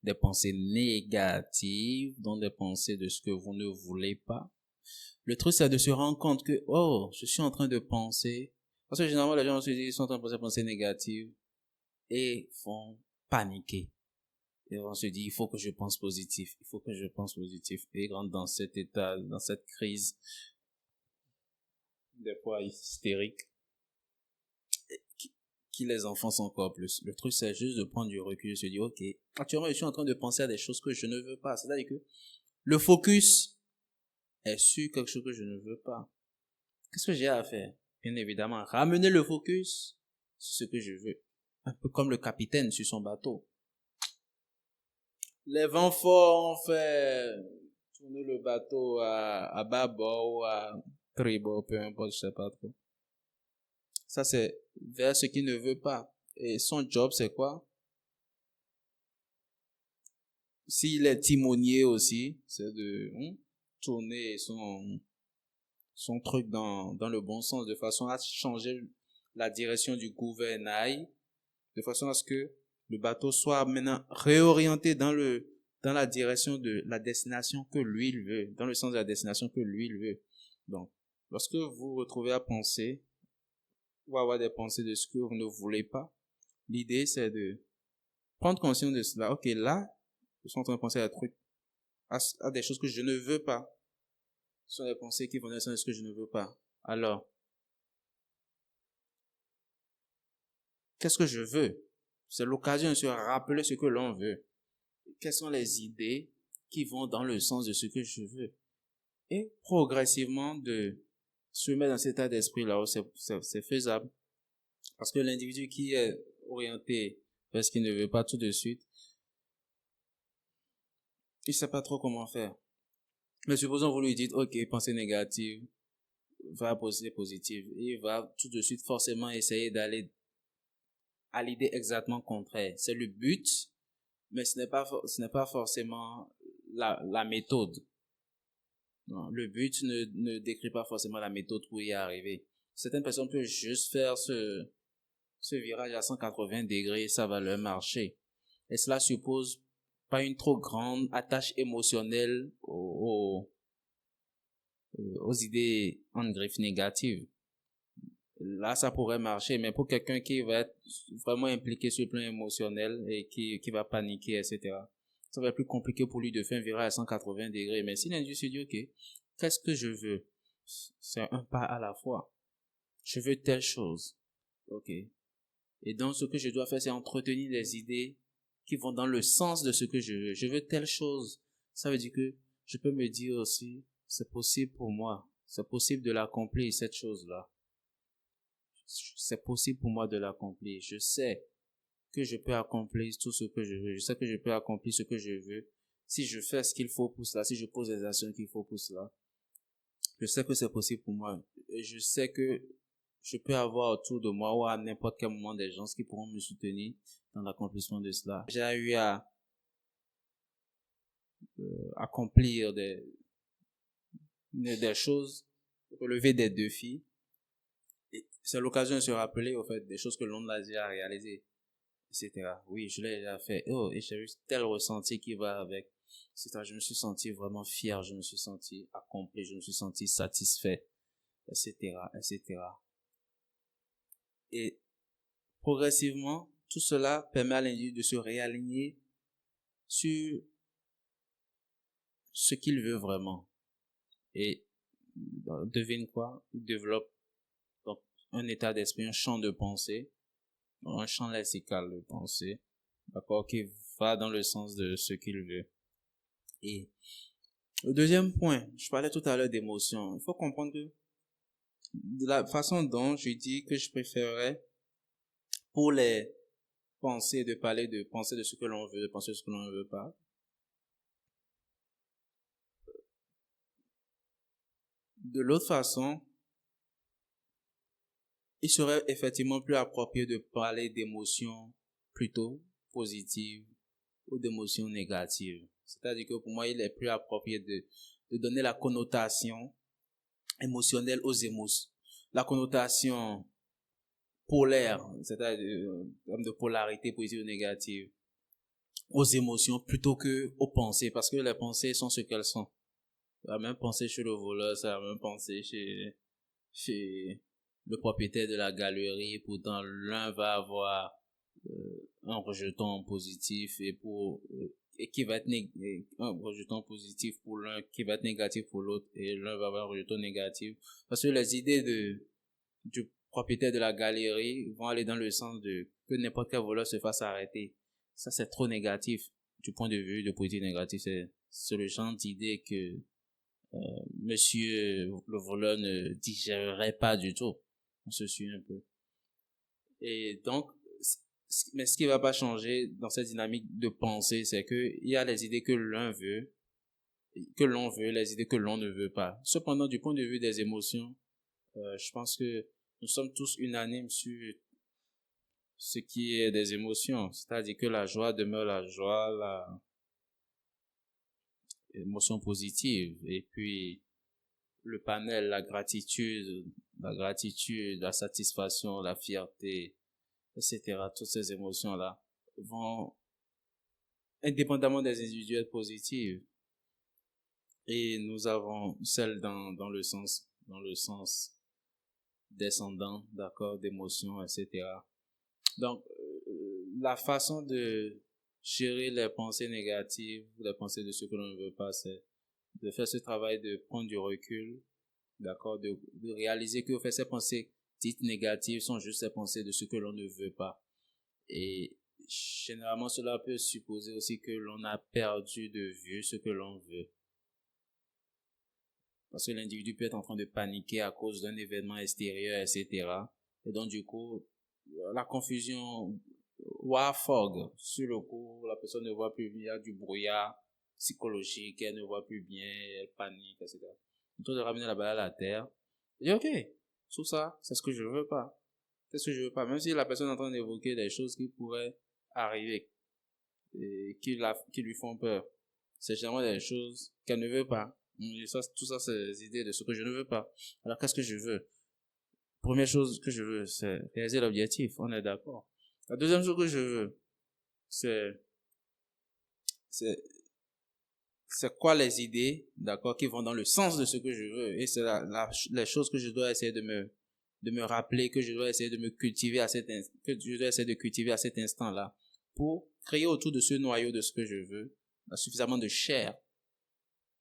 des pensées négatives, donc des pensées de ce que vous ne voulez pas, le truc c'est de se rendre compte que, oh, je suis en train de penser, parce que généralement les gens se disent, ils sont en train de penser des pensées négatives et vont paniquer. Et on se dit, il faut que je pense positif, il faut que je pense positif, et rentre dans cet état, dans cette crise, des fois hystérique, qui les enfonce encore plus. Le truc, c'est juste de prendre du recul et se dire, ok, actuellement, je suis en train de penser à des choses que je ne veux pas. C'est-à-dire que le focus est sur quelque chose que je ne veux pas. Qu'est-ce que j'ai à faire? bien évidemment, ramener le focus sur ce que je veux. Un peu comme le capitaine sur son bateau. Les vents forts ont fait tourner le bateau à bâbord ou à tribord, peu importe, je sais pas trop. Ça, c'est vers ce qu'il ne veut pas. Et son job, c'est quoi? S'il est timonier aussi, c'est de tourner son truc dans le bon sens, de façon à changer la direction du gouvernail, de façon à ce que le bateau soit maintenant réorienté dans la direction de la destination que lui il veut, dans le sens de la destination que lui il veut. Donc, lorsque vous vous retrouvez à penser, ou à avoir des pensées de ce que vous ne voulez pas, l'idée c'est de prendre conscience de cela. Ok, là, je suis en train de penser à des choses que je ne veux pas. Ce sont des pensées qui vont dans le sens de ce que je ne veux pas. Alors, qu'est-ce que je veux? C'est l'occasion de se rappeler ce que l'on veut. Quelles sont les idées qui vont dans le sens de ce que je veux? Et progressivement de se mettre dans cet état d'esprit-là où c'est faisable. Parce que l'individu qui est orienté vers ce qu'il ne veut pas tout de suite, il ne sait pas trop comment faire. Mais supposons vous lui dites, ok, pensée négative, va à pensée positive. Il va tout de suite forcément essayer d'aller à l'idée exactement contraire. C'est le but, mais ce n'est pas forcément la méthode. Non, le but ne décrit pas forcément la méthode pour y arriver. Certaines personnes peuvent juste faire ce virage à 180 degrés, ça va leur marcher. Et cela suppose pas une trop grande attache émotionnelle aux idées en griffe négatives. Là, ça pourrait marcher, mais pour quelqu'un qui va être vraiment impliqué sur le plan émotionnel et qui va paniquer, etc., ça va être plus compliqué pour lui de faire un virage à 180 degrés. Mais si l'individu se dit, ok, qu'est-ce que je veux? C'est un pas à la fois. Je veux telle chose. Ok. Et donc, ce que je dois faire, c'est entretenir des idées qui vont dans le sens de ce que je veux. Je veux telle chose. Ça veut dire que je peux me dire aussi, c'est possible pour moi. C'est possible de l'accomplir, cette chose-là. C'est possible pour moi de l'accomplir. Je sais que je peux accomplir tout ce que je veux. Je sais que je peux accomplir ce que je veux. Si je fais ce qu'il faut pour cela, si je pose les actions qu'il faut pour cela, je sais que c'est possible pour moi. Et je sais que je peux avoir autour de moi ou à n'importe quel moment des gens qui pourront me soutenir dans l'accomplissement de cela. J'ai eu à accomplir des choses, relever des défis. Et c'est l'occasion de se rappeler, au fait, des choses que l'on a déjà réalisées, etc. Oui, je l'ai déjà fait. Oh, et j'ai eu tel ressenti qui va avec. C'est-à-dire, je me suis senti vraiment fier, je me suis senti accompli, je me suis senti satisfait, etc., etc. Et progressivement, tout cela permet à l'individu de se réaligner sur ce qu'il veut vraiment. Et devine quoi? Il développe donc un état d'esprit, un champ de pensée, un champ lexical de pensée, d'accord, qui va dans le sens de ce qu'il veut. Et le deuxième point, je parlais tout à l'heure d'émotion. Il faut comprendre que de la façon dont je dis que je préférerais pour les pensées de parler de penser de ce que l'on veut, de penser de ce que l'on ne veut pas. De l'autre façon, il serait effectivement plus approprié de parler d'émotions plutôt positives ou d'émotions négatives. C'est-à-dire que pour moi, il est plus approprié de donner la connotation émotionnelle aux émotions. La connotation polaire, c'est-à-dire en termes de polarité positive ou négative, aux émotions plutôt que aux pensées, parce que les pensées sont ce qu'elles sont. La même pensée chez le voleur, c'est la même pensée chez le propriétaire de la galerie. Pourtant, l'un va avoir un rejeton positif et qui va être un rejeton positif pour l'un, qui va être négatif pour l'autre, et l'un va avoir un rejeton négatif. Parce que les idées du propriétaire de la galerie vont aller dans le sens de que n'importe quel voleur se fasse arrêter. Ça, c'est trop négatif. Du point de vue de politique négative, c'est le genre d'idée que monsieur le voleur ne digérerait pas du tout. On se suit un peu. Et donc, mais ce qui va pas changer dans cette dynamique de pensée, c'est que il y a les idées que l'on veut, les idées que l'on ne veut pas. Cependant, du point de vue des émotions, je pense que nous sommes tous unanimes sur ce qui est des émotions. C'est-à-dire que la joie demeure la joie, la émotion positive. Et puis, le panel, la satisfaction, la fierté, etc. Toutes ces émotions-là vont indépendamment des individuels positives. Et nous avons celles dans le sens descendant, d'accord, d'émotions, etc. Donc, la façon de gérer les pensées négatives, les pensées de ce que l'on ne veut pas, c'est de faire ce travail de prendre du recul, d'accord, de réaliser que, en fait, ces pensées dites négatives sont juste ces pensées de ce que l'on ne veut pas. Et généralement, cela peut supposer aussi que l'on a perdu de vue ce que l'on veut. Parce que l'individu peut être en train de paniquer à cause d'un événement extérieur, etc. Et donc, du coup, la confusion, war fog, sur le coup, la personne ne voit plus bien, il y a du brouillard psychologique, elle ne voit plus bien, elle panique, etc. Donc, de ramener la balle à la terre, et ok, tout ça, c'est ce que je veux pas. C'est ce que je veux pas. Même si la personne est en train d'évoquer des choses qui pourraient arriver et qui lui font peur. C'est généralement des choses qu'elle ne veut pas. Et ça, tout ça, c'est des idées de ce que je ne veux pas. Alors, qu'est-ce que je veux? Première chose que je veux, c'est réaliser l'objectif. On est d'accord. La deuxième chose que je veux, c'est, c'est, c'est quoi les idées, d'accord, qui vont dans le sens de ce que je veux. Et c'est les choses que je dois essayer de me rappeler, que je dois essayer de me cultiver que je dois essayer de cultiver à cet instant-là pour créer autour de ce noyau de ce que je veux suffisamment de chair.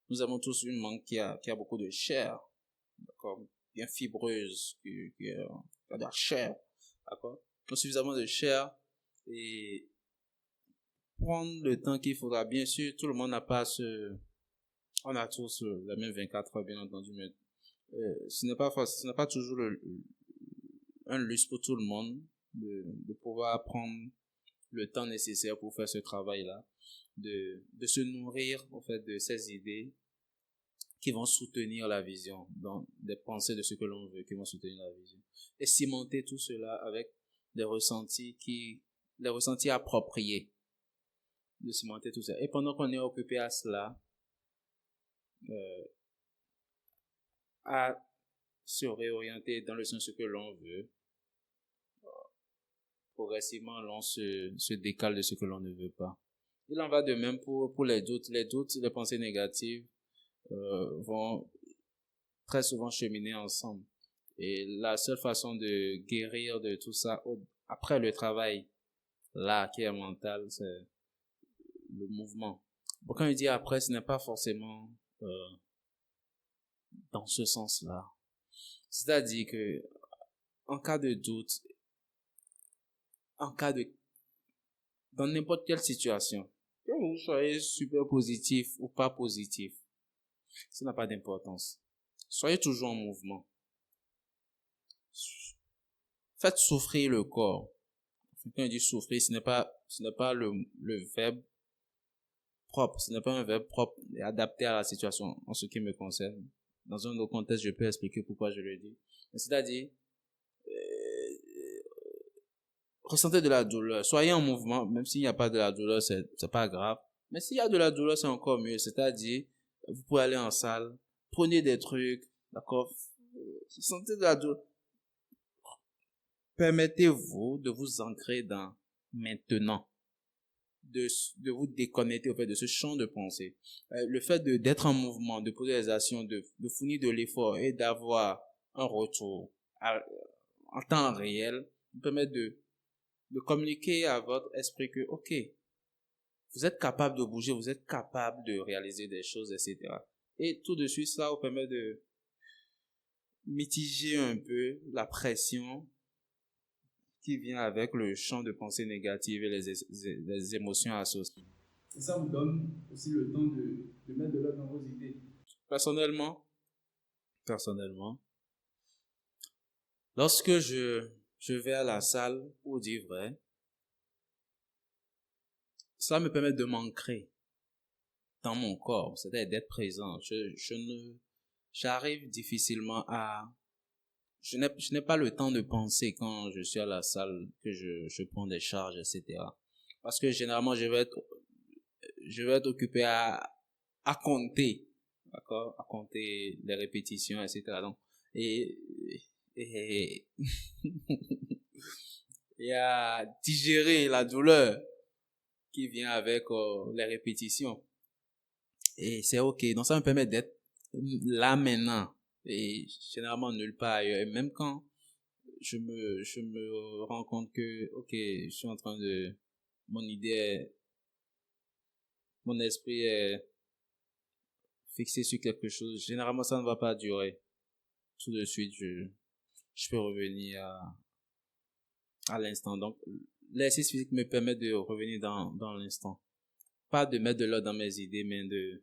Nous avons tous une mangue qui a beaucoup de chair, d'accord, bien fibreuse, qui a de la chair, d'accord. Donc suffisamment de chair et prendre le temps qu'il faudra. Bien sûr, tout le monde n'a pas on a tous les mêmes 24 heures, bien entendu, mais ce n'est pas toujours un luxe pour tout le monde de pouvoir prendre le temps nécessaire pour faire ce travail-là, de se nourrir, en fait, de ces idées qui vont soutenir la vision, donc des pensées de ce que l'on veut, qui vont soutenir la vision. Et cimenter tout cela avec des ressentis les ressentis appropriés, de cimenter tout ça. Et pendant qu'on est occupé à cela, euh, à se réorienter dans le sens que l'on veut, progressivement, se décale de ce que l'on ne veut pas. Il en va de même pour les doutes. Les doutes, les pensées négatives vont très souvent cheminer ensemble. Et la seule façon de guérir de tout ça, après le travail, là, qui est mental, c'est le mouvement. Bon, quand je dis après, ce n'est pas forcément dans ce sens-là. C'est-à-dire que, en cas de doute, en cas de, dans n'importe quelle situation, que vous soyez super positif ou pas positif, ça n'a pas d'importance. Soyez toujours en mouvement. Faites souffrir le corps. Quand on dit souffrir, ce n'est pas le verbe propre. Ce n'est pas un verbe propre et adapté à la situation en ce qui me concerne. Dans un autre contexte, je peux expliquer pourquoi je le dis. C'est-à-dire, ressentez de la douleur. Soyez en mouvement, même s'il n'y a pas de la douleur, c'est pas grave. Mais s'il y a de la douleur, c'est encore mieux. C'est-à-dire, vous pouvez aller en salle, prenez des trucs, d'accord? Sentez de la douleur. Permettez-vous de vous ancrer dans maintenant. De vous déconnecter au fait de ce champ de pensée. Le fait d'être en mouvement, de poser des actions, de fournir de l'effort et d'avoir un retour en temps réel vous permet de communiquer à votre esprit que, ok, vous êtes capable de bouger, vous êtes capable de réaliser des choses, etc. Et tout de suite, ça vous permet de mitiger un peu la pression qui vient avec le champ de pensée négative et les émotions associées. Et ça vous donne aussi le temps de mettre de l'ordre dans vos idées. Personnellement, Lorsque je vais à la salle, pour dire vrai, cela me permet de m'ancrer dans mon corps, c'est-à-dire d'être présent. J'arrive difficilement je n'ai pas le temps de penser quand je suis à la salle, que je prends des charges, etc. Parce que généralement, je vais être occupé à compter, d'accord, à compter les répétitions, etc. Donc, et, et, et à digérer la douleur qui vient avec les répétitions. Et c'est ok. Donc, ça me permet d'être là maintenant et généralement nulle part ailleurs. Et même quand je me rends compte que, ok, je suis en train de, mon idée est, mon esprit est fixé sur quelque chose. Généralement, ça ne va pas durer. Tout de suite, je peux revenir à l'instant. Donc, l'exercice physique me permet de revenir dans l'instant. Pas de mettre de l'ordre dans mes idées, mais de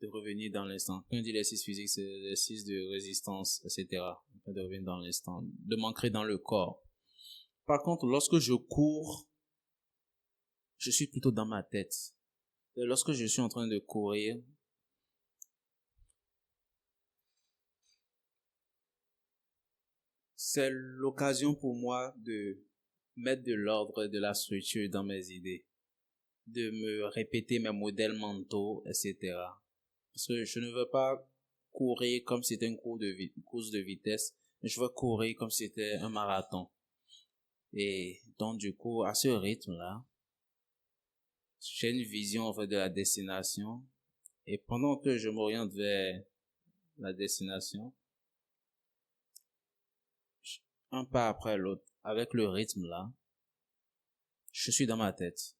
revenir dans l'instant. Quand on dit l'exercice physique, c'est l'exercice de résistance, etc. De revenir dans l'instant, de m'ancrer dans le corps. Par contre, lorsque je cours, je suis plutôt dans ma tête. Et lorsque je suis en train de courir, c'est l'occasion pour moi de mettre de l'ordre et de la structure dans mes idées, de me répéter mes modèles mentaux, etc. Parce que je ne veux pas courir comme si c'était une course de vitesse, mais je veux courir comme si c'était un marathon. Et donc, du coup, à ce rythme-là, j'ai une vision, en fait, de la destination. Et pendant que je m'oriente vers la destination, un pas après l'autre, avec le rythme-là, je suis dans ma tête.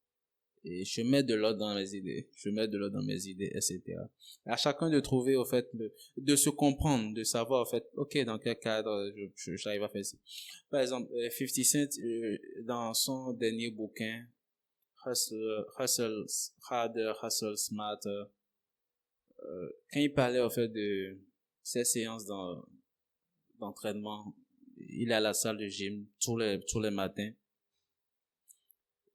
Et je mets de l'ordre dans mes idées. Je mets de l'ordre dans mes idées, etc. À chacun de trouver, au fait, de se comprendre, de savoir, au fait, ok, dans quel cadre j'arrive à faire ça. Par exemple, 50 Cent, dans son dernier bouquin, Hustle Harder, Hustle Smarter, quand il parlait, au fait, de ses séances d'entraînement, il est à la salle de gym tous les matins.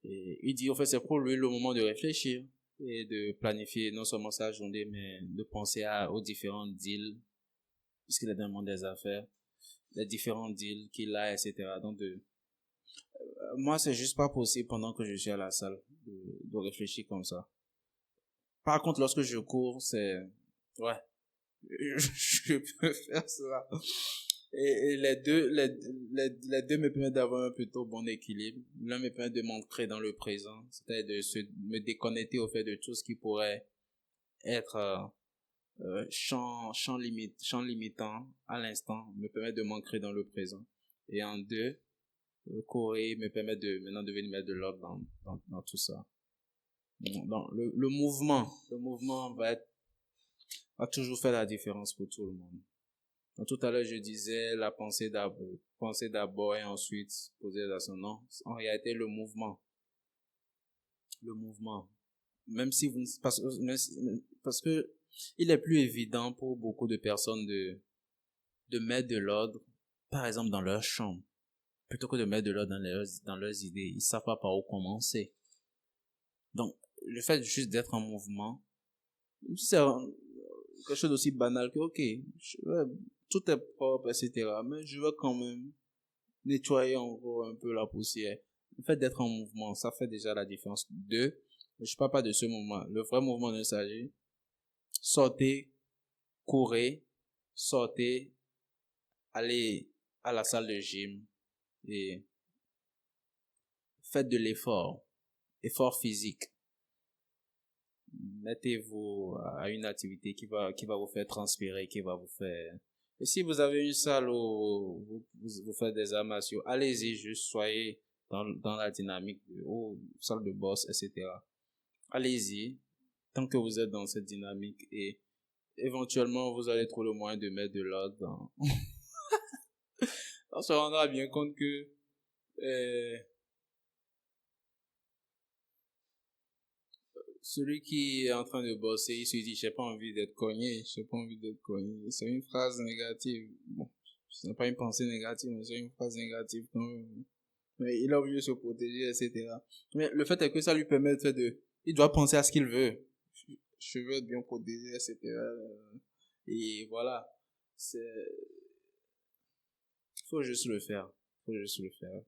Et il dit, en fait, c'est pour lui le moment de réfléchir et de planifier non seulement sa journée, mais de penser aux différents deals, puisqu'il est dans le monde des affaires, les différents deals qu'il a, etc. Donc, moi, c'est juste pas possible pendant que je suis à la salle de réfléchir comme ça. Par contre, lorsque je cours, ouais, je peux faire ça. Et les deux me permettent d'avoir un plutôt bon équilibre. L'un me permet de m'ancrer dans le présent, c'est-à-dire me déconnecter au fait de tout ce qui pourrait être champ limitant à l'instant, me permet de m'ancrer dans le présent. Et en deux, courir me permet maintenant de venir mettre de l'ordre dans tout ça. Donc, le mouvement va toujours faire la différence pour tout le monde. Donc, tout à l'heure, je disais la pensée d'abord et ensuite poser la non. En réalité, le mouvement. Même si vous, parce que il est plus évident pour beaucoup de personnes de mettre de l'ordre, par exemple, dans leur chambre, plutôt que de mettre de l'ordre dans leurs idées. Ils savent pas par où commencer. Donc, le fait juste d'être en mouvement, c'est quelque chose d'aussi banal que, ok, tout est propre, etc. Mais je veux quand même nettoyer encore un peu la poussière. Le fait d'être en mouvement, ça fait déjà la différence. Deux, je parle pas de ce mouvement. Le vrai mouvement de s'agit, sortez, courez, sortez, allez à la salle de gym et faites de l'effort, effort physique. Mettez-vous à une activité qui va vous faire transpirer, qui va vous faire... Et si vous avez une salle où vous faites des arts martiaux, allez-y, juste soyez dans la dynamique salle de boxe, etc. Allez-y, tant que vous êtes dans cette dynamique et éventuellement vous allez trouver le moyen de mettre de l'ordre on se rendra bien compte que euh, celui qui est en train de bosser, il se dit, j'ai pas envie d'être cogné, j'ai pas envie d'être cogné. C'est une phrase négative. Bon, Ce n'est pas une pensée négative, mais c'est une phrase négative quand même. Mais il a oublié de se protéger, etc. Mais le fait est que ça lui permet il doit penser à ce qu'il veut. Je veux être bien protégé, etc. Et voilà. Faut juste le faire. Faut juste le faire.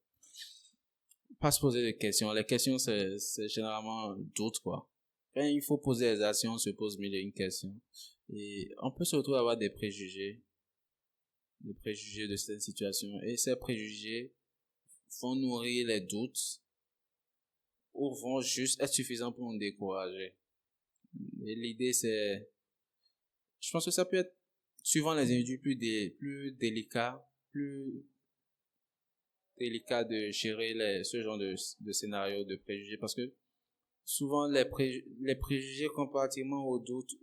Pas se poser des questions. Les questions, c'est généralement d'autres, quoi. Quand il faut poser des actions, on se pose mille et une questions. Et on peut surtout avoir des préjugés de cette situation. Et ces préjugés vont nourrir les doutes ou vont juste être suffisants pour nous décourager. Et l'idée, je pense que ça peut être, suivant les individus, plus délicat de gérer ce genre de scénario de préjugés, parce que souvent les préjugés comparativement aux doutes,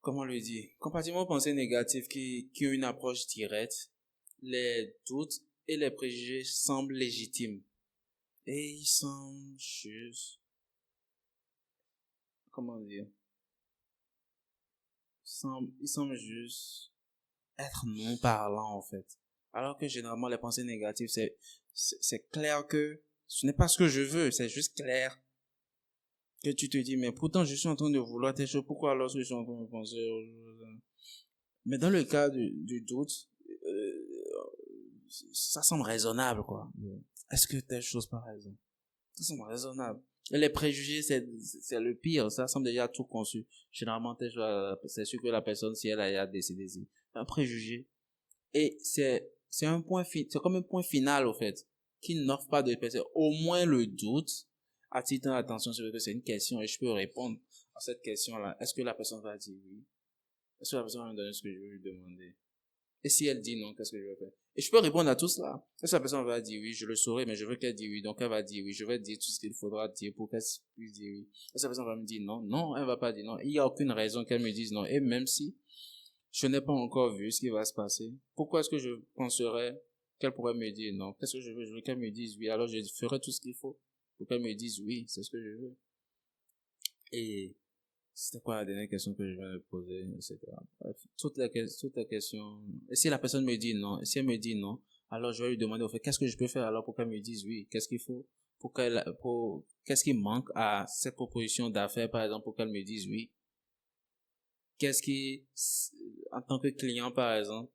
comment le dire, comparativement aux pensées négatives qui ont une approche directe, les doutes et les préjugés semblent légitimes. Et ils semblent juste, comment dire, ils semblent juste être non parlants en fait. Alors que généralement les pensées négatives, c'est clair que ce n'est pas ce que je veux, c'est juste clair que tu te dis, mais pourtant je suis en train de vouloir telle chose, pourquoi alors que je suis en train de penser mais dans le cas du doute, ça semble raisonnable, quoi. Est-ce que telle chose par exemple? Ça semble raisonnable. Et les préjugés, c'est le pire. Ça semble déjà tout conçu. Généralement, c'est sûr que la personne, si elle a décidé, c'est un préjugé. Et c'est c'est comme un point final, au fait, qui n'offre pas de personne. Au moins le doute attire l'attention sur que c'est une question et je peux répondre à cette question-là. Est-ce que la personne va dire oui? Est-ce que la personne va me donner ce que je veux lui demander? Et si elle dit non, qu'est-ce que je vais faire? Et je peux répondre à tout cela. Si la personne va dire oui, je le saurai, mais je veux qu'elle dise oui. Donc elle va dire oui. Je vais dire tout ce qu'il faudra dire pour qu'elle puisse dire oui. Et si la personne va me dire non, non, elle va pas dire non. Il n'y a aucune raison qu'elle me dise non. Et même si je n'ai pas encore vu ce qui va se passer, pourquoi est-ce que je penserais qu'elle pourrait me dire non? Qu'est-ce que je veux? Je veux qu'elle me dise oui. Alors je ferai tout ce qu'il faut pour qu'elle me dise oui. C'est ce que je veux. Et c'était quoi la dernière question que je viens de poser, etc. Bref, toutes les questions. Et si la personne me dit non, et si elle me dit non, alors je vais lui demander au fait, qu'est-ce que je peux faire alors pour qu'elle me dise oui? Qu'est-ce qu'il faut qu'est-ce qui manque à cette proposition d'affaires, par exemple, pour qu'elle me dise oui? Qu'est-ce qui, en tant que client, par exemple,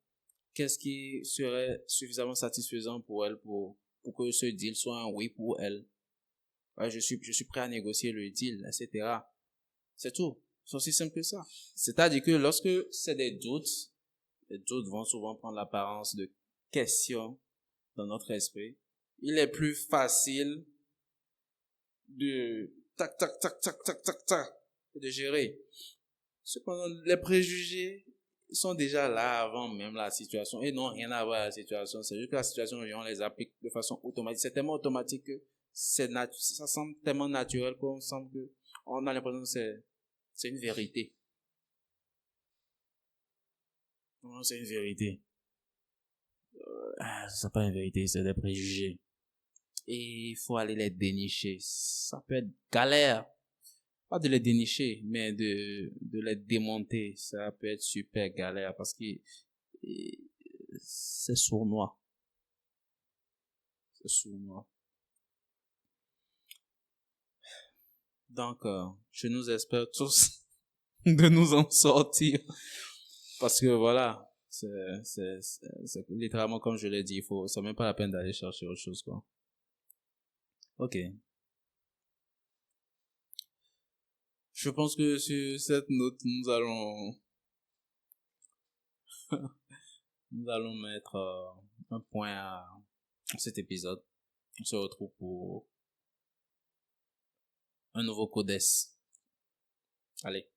qu'est-ce qui serait suffisamment satisfaisant pour elle pour que ce deal soit un oui pour elle? Ouais, je suis prêt à négocier le deal, etc. C'est tout. C'est aussi simple que ça. C'est-à-dire que lorsque c'est des doutes, les doutes vont souvent prendre l'apparence de questions dans notre esprit. Il est plus facile de tac, tac, tac, tac, tac, tac, tac, de gérer. Cependant, les préjugés sont déjà là avant même la situation et n'ont rien à voir avec la situation. C'est juste que la situation, on les applique de façon automatique. C'est tellement automatique que ça semble tellement naturel qu'on semble que on a l'impression que c'est une vérité. Non, c'est une vérité. C'est pas une vérité, c'est des préjugés. Et il faut aller les dénicher. Ça peut être galère. Pas de les dénicher, mais de les démonter. Ça peut être super galère parce que c'est sournois. C'est sournois. Donc, je nous espère tous de nous en sortir. Parce que voilà, c'est littéralement comme je l'ai dit, c'est même pas la peine d'aller chercher autre chose, quoi. Ok. Je pense que sur cette note, nous allons mettre un point à cet épisode. On se retrouve pour un nouveau codex. Allez.